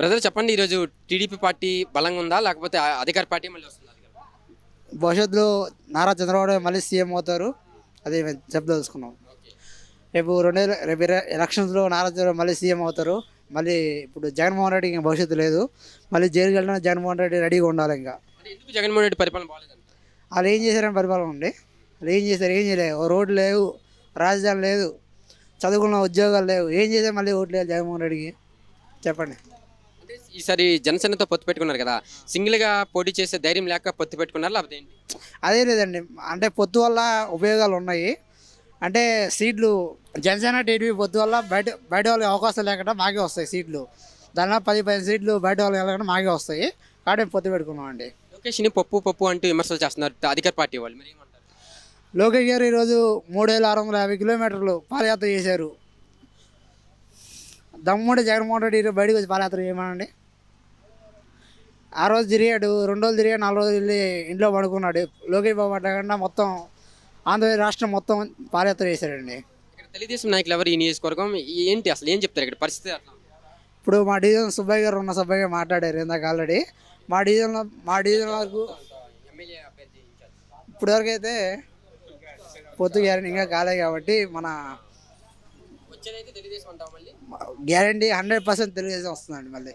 Brother చెప్పండి, ఈరోజు TDP party బలంగా ఉందా లేకపోతే అధికార పార్టీ మళ్ళీ వస్తుందా? భవిష్యత్తులో నారా చంద్రబాబు మళ్ళీ సీఎం అవుతారు. అది మేము చెప్పదలుచుకున్నాం. రేపు ఎలక్షన్స్లో నారా చంద్రబాబు మళ్ళీ సీఎం అవుతారు. మళ్ళీ ఇప్పుడు జగన్మోహన్ రెడ్డికి ఇంకా భవిష్యత్తు లేదు. మళ్ళీ జైలుకి వెళ్ళిన జగన్మోహన్ రెడ్డి రెడీగా ఉండాలి. ఇంకా ఎందుకు జగన్మోహన్ రెడ్డి పరిపాలన బాగాలేదంట? వాళ్ళు ఏం చేశారని పరిపాలన ఉంది. వాళ్ళు ఏం చేశారు? ఏం చేయలేదు. రోడ్లు లేవు, రాజధాని లేదు, చదువుకున్న ఉద్యోగాలు లేవు. ఏం చేశారు? మళ్ళీ ఓట్లు లేదు జగన్మోహన్ రెడ్డికి. చెప్పండి. అంటే ఈసారి జనసేనతో పొత్తు పెట్టుకున్నారు కదా, సింగిల్గా పోటీ చేసే ధైర్యం లేక పొత్తు పెట్టుకున్నారు లేకపోతే ఏంటి? అదే లేదండి, అంటే పొత్తు వల్ల ఉపయోగాలు ఉన్నాయి. అంటే సీట్లు జనసేన టీడీపీ పొత్తు వల్ల బయట వాళ్ళకి అవకాశం లేకుండా మాకే వస్తాయి సీట్లు. దానిలో 10 సీట్లు బయట వాళ్ళకి వెళ్ళకుండా మాకే వస్తాయి. కాబట్టి పొత్తు పెట్టుకున్నాం అండి. లోకేష్ని పప్పు అంటూ విమర్శలు చేస్తున్నారు అధికార పార్టీ వాళ్ళు, మీరు ఏమంటారు? లోకేష్ గారు ఈరోజు 3650 కిలోమీటర్లు పాదయాత్ర చేశారు. దమ్ముంటే జగన్మోహన్ రెడ్డి ఈరోజు బయటకు వచ్చి పాదయాత్ర చేయమనండి. ఆ రోజు తిరిగాడు, 2 రోజులు తిరిగాడు, 4 రోజులు వెళ్ళి ఇంట్లో పడుకున్నాడు. లోకేష్ బాబు అట్టకుండా మొత్తం ఆంధ్రప్రదేశ్ రాష్ట్రం మొత్తం పాదయాత్ర చేశాడండి. ఇక్కడ తెలుగుదేశం నాయకులు ఎవరు ఈ నియోజకవర్గం ఏంటి, అసలు ఏం చెప్తారు ఇక్కడ పరిస్థితి అట్లా? ఇప్పుడు మా డివిజన్ సుబ్బయ్య గారు ఉన్న సుబ్బయ్య గారు మాట్లాడారు ఇందాక ఆల్రెడీ. మా డివిజన్ వరకు ఎమ్మెల్యే అభ్యర్థి ఇన్ఛార్జ్. ఇప్పటివరకు అయితే పొత్తు గ్యారెంటీ ఇంకా కాలేదు. కాబట్టి మన వచ్చేదైతే తెలుగుదేశం అంటాం, మళ్ళీ గ్యారెంటీ 100% తెలుగుదేశం వస్తుందండి మళ్ళీ.